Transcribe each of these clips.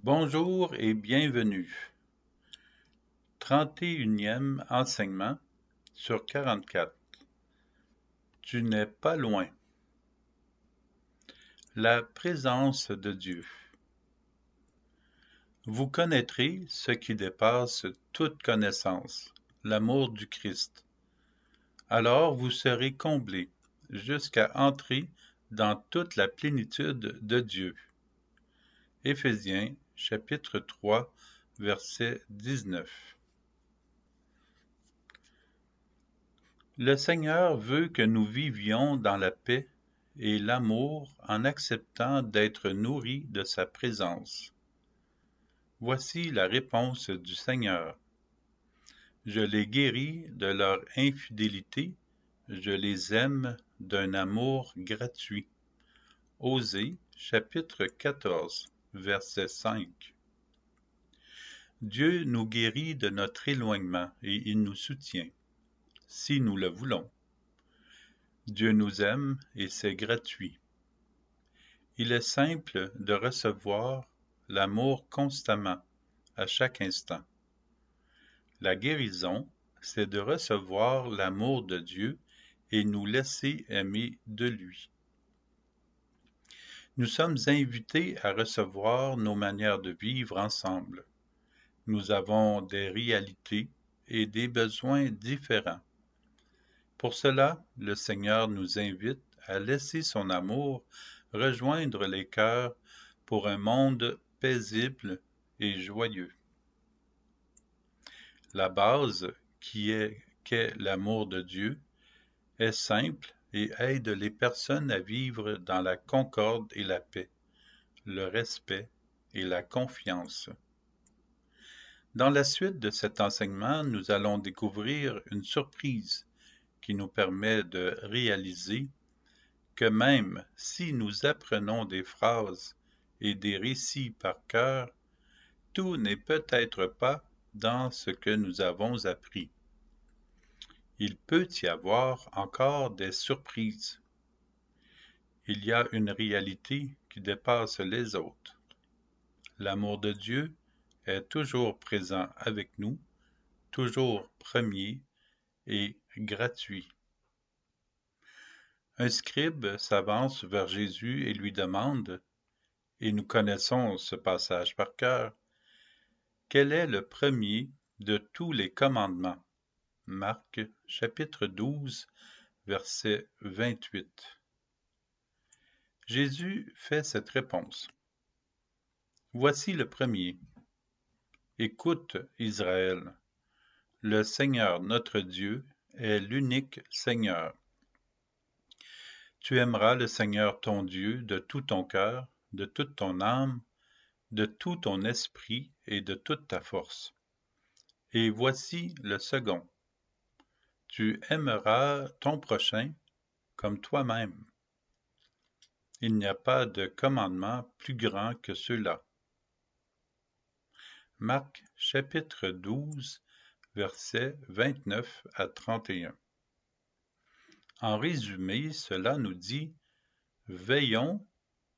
Bonjour et bienvenue. 31e enseignement sur 44. Tu n'es pas loin. La présence de Dieu. Vous connaîtrez ce qui dépasse toute connaissance, l'amour du Christ. Alors vous serez comblés jusqu'à entrer dans toute la plénitude de Dieu. Éphésiens chapitre 3, verset 19. Le Seigneur veut que nous vivions dans la paix et l'amour en acceptant d'être nourris de sa présence. Voici la réponse du Seigneur. Je les guéris de leur infidélité, je les aime d'un amour gratuit. Osée, chapitre 14, verset 5. Dieu nous guérit de notre éloignement et il nous soutient, si nous le voulons. Dieu nous aime et c'est gratuit. Il est simple de recevoir l'amour constamment, à chaque instant. La guérison, c'est de recevoir l'amour de Dieu et nous laisser aimer de lui. Nous sommes invités à recevoir nos manières de vivre ensemble. Nous avons des réalités et des besoins différents. Pour cela, le Seigneur nous invite à laisser son amour rejoindre les cœurs pour un monde paisible et joyeux. La base qu'est l'amour de Dieu est simple et aide les personnes à vivre dans la concorde et la paix, le respect et la confiance. Dans la suite de cet enseignement, nous allons découvrir une surprise qui nous permet de réaliser que même si nous apprenons des phrases et des récits par cœur, tout n'est peut-être pas dans ce que nous avons appris. Il peut y avoir encore des surprises. Il y a une réalité qui dépasse les autres. L'amour de Dieu est toujours présent avec nous, toujours premier et gratuit. Un scribe s'avance vers Jésus et lui demande, et nous connaissons ce passage par cœur, quel est le premier de tous les commandements? Marc chapitre 12, verset 28. Jésus fait cette réponse. Voici le premier. Écoute, Israël, le Seigneur notre Dieu est l'unique Seigneur. Tu aimeras le Seigneur ton Dieu de tout ton cœur, de toute ton âme, de tout ton esprit et de toute ta force. Et voici le second. Tu aimeras ton prochain comme toi-même. Il n'y a pas de commandement plus grand que ceux-là. Marc chapitre 12, versets 29 à 31. En résumé, cela nous dit « Veillons,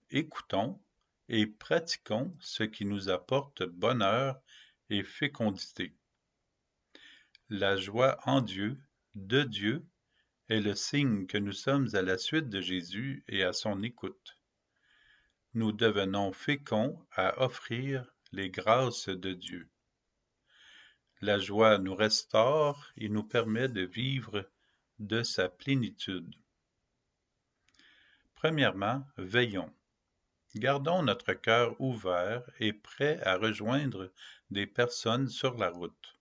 écoutons et pratiquons ce qui nous apporte bonheur et fécondité. » La joie en Dieu, de Dieu, est le signe que nous sommes à la suite de Jésus et à son écoute. Nous devenons féconds à offrir les grâces de Dieu. La joie nous restaure et nous permet de vivre de sa plénitude. Premièrement, veillons. Gardons notre cœur ouvert et prêt à rejoindre des personnes sur la route.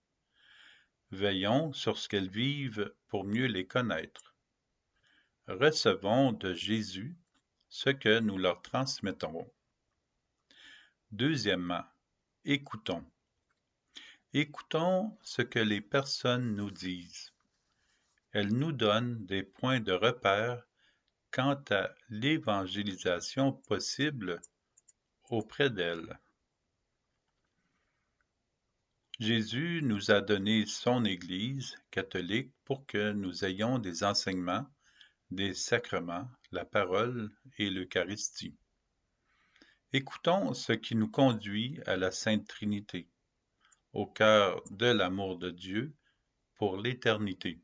Veillons sur ce qu'elles vivent pour mieux les connaître. Recevons de Jésus ce que nous leur transmettrons. Deuxièmement, écoutons. Écoutons ce que les personnes nous disent. Elles nous donnent des points de repère quant à l'évangélisation possible auprès d'elles. Jésus nous a donné son Église catholique pour que nous ayons des enseignements, des sacrements, la parole et l'Eucharistie. Écoutons ce qui nous conduit à la Sainte Trinité, au cœur de l'amour de Dieu pour l'éternité.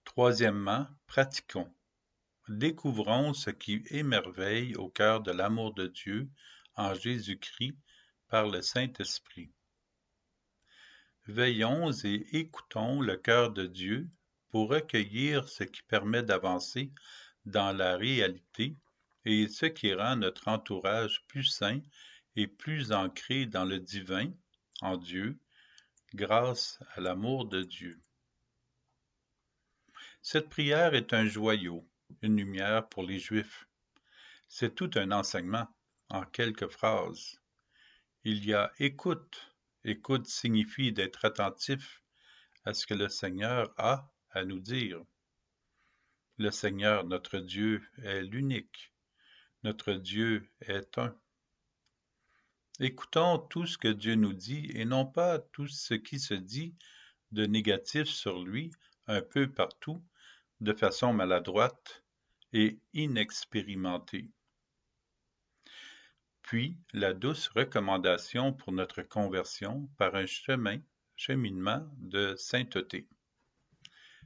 Troisièmement, pratiquons. Découvrons ce qui émerveille au cœur de l'amour de Dieu en Jésus-Christ par le Saint-Esprit. Veillons et écoutons le cœur de Dieu pour recueillir ce qui permet d'avancer dans la réalité et ce qui rend notre entourage plus sain et plus ancré dans le divin, en Dieu, grâce à l'amour de Dieu. Cette prière est un joyau, une lumière pour les Juifs. C'est tout un enseignement, en quelques phrases. Il y a écoute. Écoute signifie d'être attentif à ce que le Seigneur a à nous dire. Le Seigneur, notre Dieu, est l'unique. Notre Dieu est un. Écoutons tout ce que Dieu nous dit et non pas tout ce qui se dit de négatif sur lui un peu partout, de façon maladroite et inexpérimentée. Puis, la douce recommandation pour notre conversion par un cheminement de sainteté.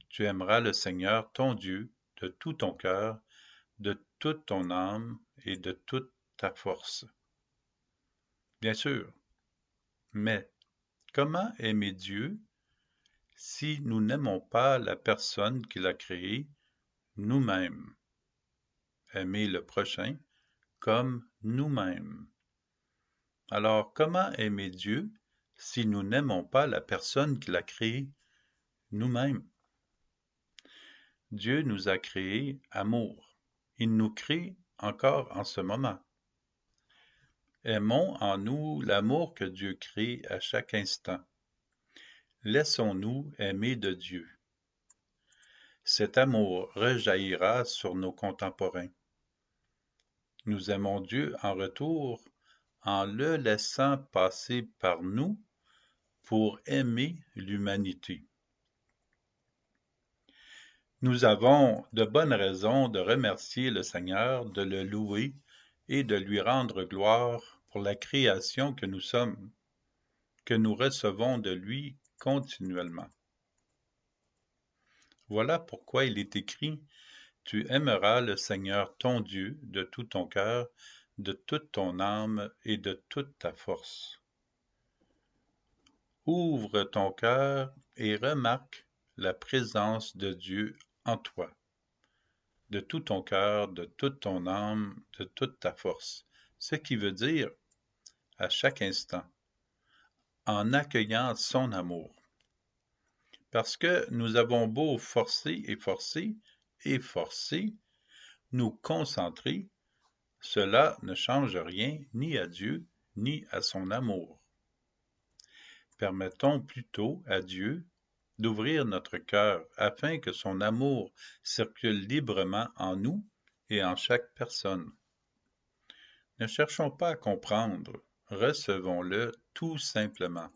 Tu aimeras le Seigneur ton Dieu de tout ton cœur, de toute ton âme et de toute ta force. Bien sûr, mais comment aimer Dieu si nous n'aimons pas la personne qui l'a créé, nous-mêmes? Aimer le prochain comme nous-mêmes. Alors, comment aimer Dieu si nous n'aimons pas la personne qui l'a créé, nous-mêmes? Dieu nous a créé amour. Il nous crée encore en ce moment. Aimons en nous l'amour que Dieu crée à chaque instant. Laissons-nous aimer de Dieu. Cet amour rejaillira sur nos contemporains. Nous aimons Dieu en retour en le laissant passer par nous pour aimer l'humanité. Nous avons de bonnes raisons de remercier le Seigneur, de le louer et de lui rendre gloire pour la création que nous sommes, que nous recevons de lui continuellement. Voilà pourquoi il est écrit « Tu aimeras le Seigneur ton Dieu de tout ton cœur, de toute ton âme et de toute ta force. » Ouvre ton cœur et remarque la présence de Dieu en toi, de tout ton cœur, de toute ton âme, de toute ta force. Ce qui veut dire à chaque instant, en accueillant son amour. Parce que nous avons beau forcer et forcer et forcer, nous concentrer, cela ne change rien ni à Dieu ni à son amour. Permettons plutôt à Dieu d'ouvrir notre cœur afin que son amour circule librement en nous et en chaque personne. Ne cherchons pas à comprendre, recevons-le tout simplement.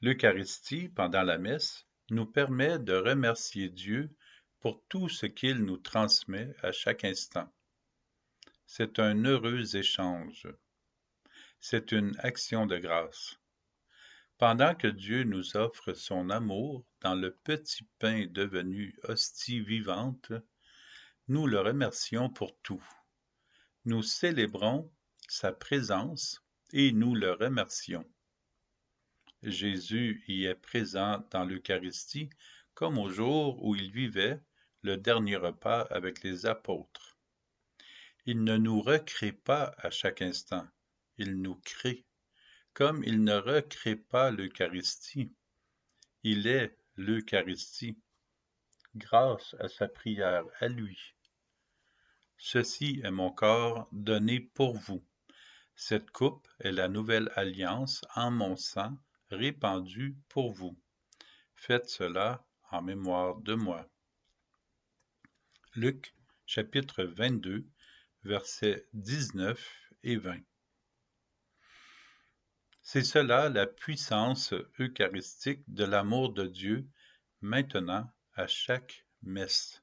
L'Eucharistie, pendant la messe, nous permet de remercier Dieu pour tout ce qu'il nous transmet à chaque instant. C'est un heureux échange. C'est une action de grâce. Pendant que Dieu nous offre son amour dans le petit pain devenu hostie vivante, nous le remercions pour tout. Nous célébrons sa présence et nous le remercions. Jésus y est présent dans l'Eucharistie comme au jour où il vivait le dernier repas avec les apôtres. Il ne nous recrée pas à chaque instant, il nous crée. Comme il ne recrée pas l'Eucharistie, il est l'Eucharistie, grâce à sa prière à lui. Ceci est mon corps donné pour vous. Cette coupe est la nouvelle alliance en mon sang répandu pour vous. Faites cela en mémoire de moi. Luc, chapitre 22, versets 19 et 20. C'est cela la puissance eucharistique de l'amour de Dieu maintenant à chaque messe.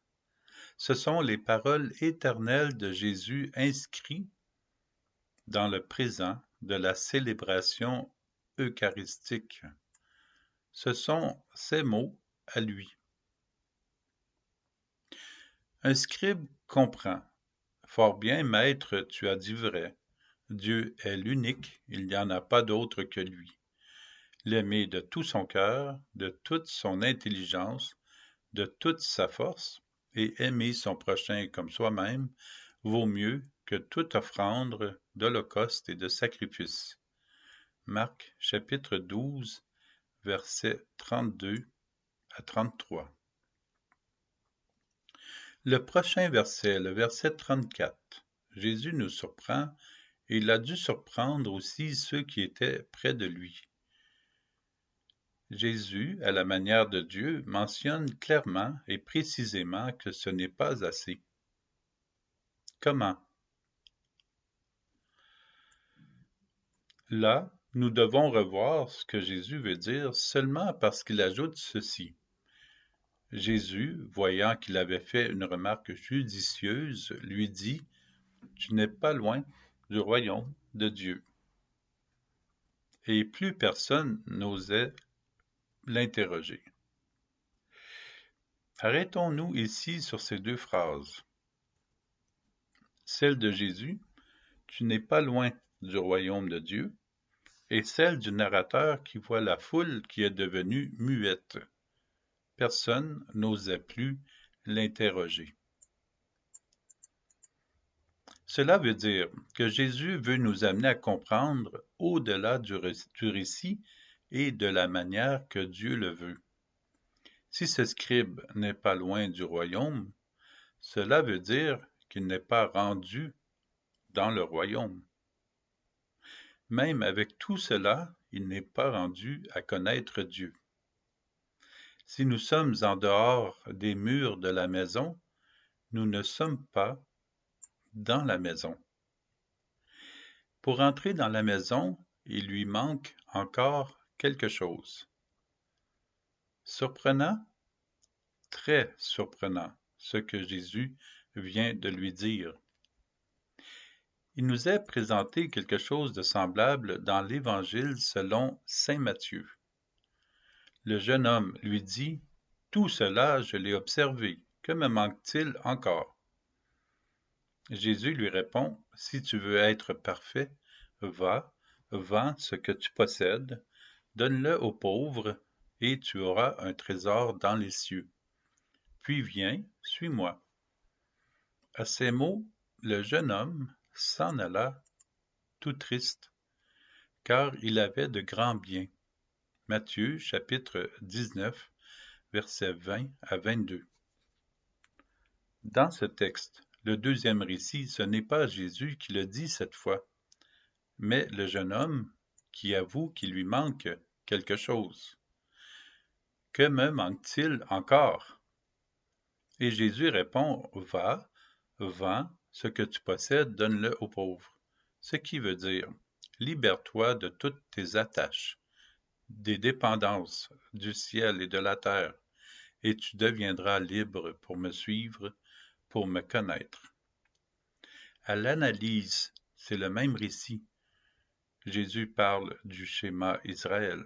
Ce sont les paroles éternelles de Jésus inscrites dans le présent de la célébration eucharistique. Ce sont ses mots à lui. Un scribe comprend. Fort bien, maître, tu as dit vrai. Dieu est l'unique, il n'y en a pas d'autre que lui. L'aimer de tout son cœur, de toute son intelligence, de toute sa force, et aimer son prochain comme soi-même, vaut mieux que toute offrande d'holocauste et de sacrifice. Marc chapitre 12, versets 32 à 33. Le prochain verset, le verset 34, Jésus nous surprend et il a dû surprendre aussi ceux qui étaient près de lui. Jésus, à la manière de Dieu, mentionne clairement et précisément que ce n'est pas assez. Comment? Là, nous devons revoir ce que Jésus veut dire seulement parce qu'il ajoute ceci. Jésus, voyant qu'il avait fait une remarque judicieuse, lui dit « Tu n'es pas loin du royaume de Dieu. » Et plus personne n'osait l'interroger. Arrêtons-nous ici sur ces deux phrases. Celle de Jésus, « Tu n'es pas loin du royaume de Dieu » et celle du narrateur qui voit la foule qui est devenue muette. Personne n'osait plus l'interroger. Cela veut dire que Jésus veut nous amener à comprendre au-delà du récit et de la manière que Dieu le veut. Si ce scribe n'est pas loin du royaume, cela veut dire qu'il n'est pas rendu dans le royaume. Même avec tout cela, il n'est pas rendu à connaître Dieu. Si nous sommes en dehors des murs de la maison, nous ne sommes pas dans la maison. Pour entrer dans la maison, il lui manque encore quelque chose. Surprenant? Très surprenant, ce que Jésus vient de lui dire. Il nous est présenté quelque chose de semblable dans l'Évangile selon saint Matthieu. Le jeune homme lui dit « Tout cela, je l'ai observé, que me manque-t-il encore ?» Jésus lui répond « Si tu veux être parfait, va, vends ce que tu possèdes, donne-le aux pauvres, et tu auras un trésor dans les cieux. Puis viens, suis-moi. » À ces mots, le jeune homme s'en alla tout triste, car il avait de grands biens. Matthieu, chapitre 19, versets 20 à 22. Dans ce texte, le deuxième récit, ce n'est pas Jésus qui le dit cette fois, mais le jeune homme qui avoue qu'il lui manque quelque chose. Que me manque-t-il encore? Et Jésus répond, va, vends ce que tu possèdes, donne-le aux pauvres. Ce qui veut dire, libère-toi de toutes tes attaches, des dépendances du ciel et de la terre, et tu deviendras libre pour me suivre, pour me connaître. À l'analyse, c'est le même récit. Jésus parle du schéma Israël.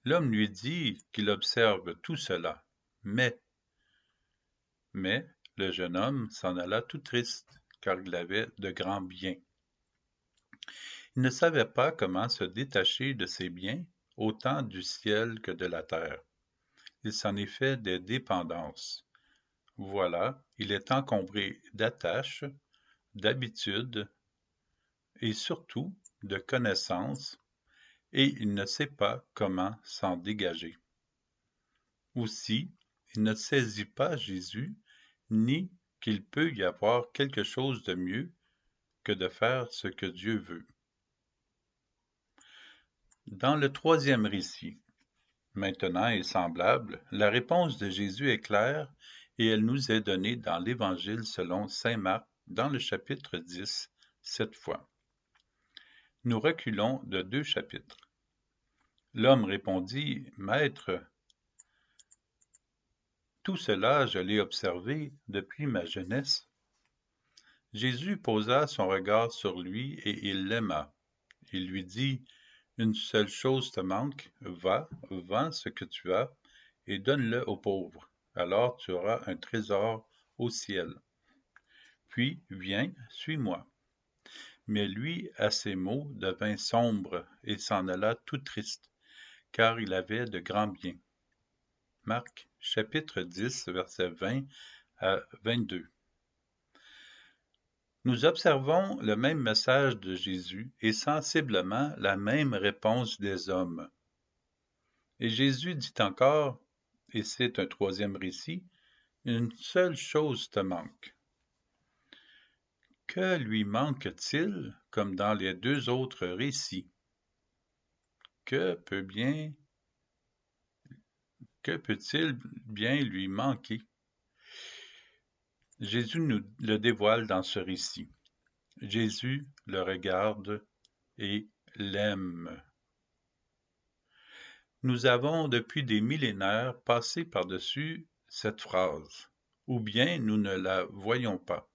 L'homme lui dit qu'il observe tout cela, mais le jeune homme s'en alla tout triste, car il avait de grands biens. Il ne savait pas comment se détacher de ses biens, autant du ciel que de la terre. Il s'en est fait des dépendances. Voilà, il est encombré d'attaches, d'habitudes et surtout de connaissances, et il ne sait pas comment s'en dégager. Aussi, il ne saisit pas Jésus, ni qu'il peut y avoir quelque chose de mieux que de faire ce que Dieu veut. Dans le troisième récit, maintenant est semblable, la réponse de Jésus est claire et elle nous est donnée dans l'Évangile selon saint Marc, dans le chapitre 10, cette fois. Nous reculons de 2 chapitres. L'homme répondit, « Maître, Tout cela, je l'ai observé depuis ma jeunesse. Jésus posa son regard sur lui et il l'aima. Il lui dit, une seule chose te manque, va, vends ce que tu as et donne-le aux pauvres. Alors tu auras un trésor au ciel. Puis viens, suis-moi. Mais lui, à ces mots, devint sombre et s'en alla tout triste, car il avait de grands biens. Marc, chapitre 10, versets 20 à 22. Nous observons le même message de Jésus et sensiblement la même réponse des hommes. Et Jésus dit encore, et c'est un troisième récit, une seule chose te manque. Que lui manque-t-il comme dans les deux autres récits? Que peut-il bien lui manquer? Jésus nous le dévoile dans ce récit. Jésus le regarde et l'aime. Nous avons depuis des millénaires passé par-dessus cette phrase, ou bien nous ne la voyons pas.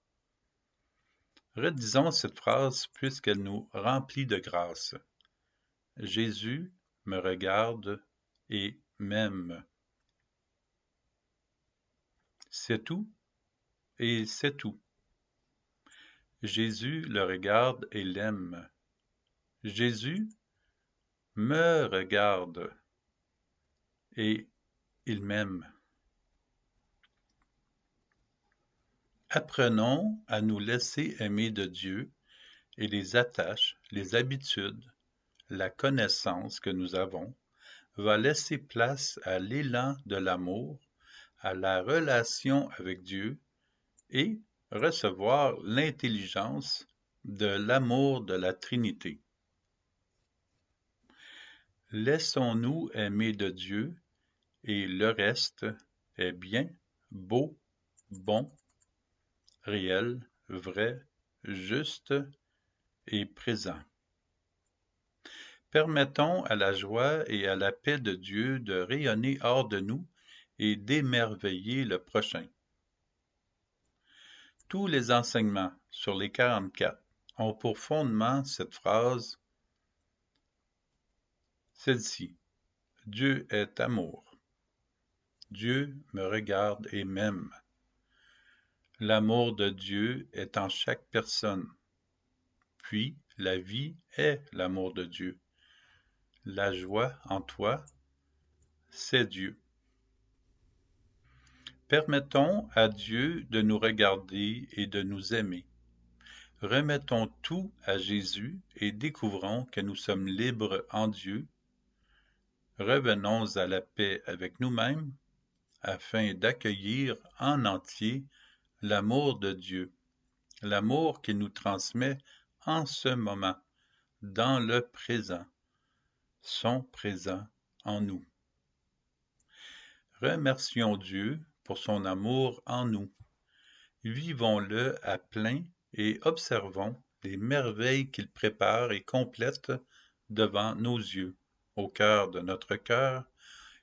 Redisons cette phrase puisqu'elle nous remplit de grâce. Jésus me regarde et m'aime. C'est tout et c'est tout. Jésus le regarde et l'aime. Jésus me regarde et il m'aime. Apprenons à nous laisser aimer de Dieu et les attaches, les habitudes, la connaissance que nous avons va laisser place à l'élan de l'amour, à la relation avec Dieu et recevoir l'intelligence de l'amour de la Trinité. Laissons-nous aimer de Dieu et le reste est bien, beau, bon, réel, vrai, juste et présent. Permettons à la joie et à la paix de Dieu de rayonner hors de nous et d'émerveiller le prochain. Tous les enseignements sur les 44 ont pour fondement cette phrase, celle-ci. Dieu est amour. Dieu me regarde et m'aime. L'amour de Dieu est en chaque personne. Puis, la vie est l'amour de Dieu. La joie en toi, c'est Dieu. Permettons à Dieu de nous regarder et de nous aimer. Remettons tout à Jésus et découvrons que nous sommes libres en Dieu. Revenons à la paix avec nous-mêmes afin d'accueillir en entier l'amour de Dieu, l'amour qu'il nous transmet en ce moment, dans le présent, son présent en nous. Remercions Dieu pour son amour en nous. Vivons-le à plein et observons les merveilles qu'il prépare et complète devant nos yeux, au cœur de notre cœur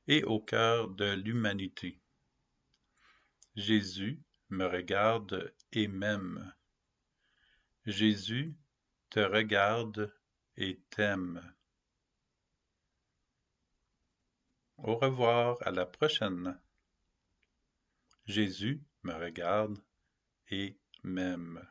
et au cœur de l'humanité. Jésus me regarde et m'aime. Jésus te regarde et t'aime. Au revoir, à la prochaine. Jésus me regarde et m'aime.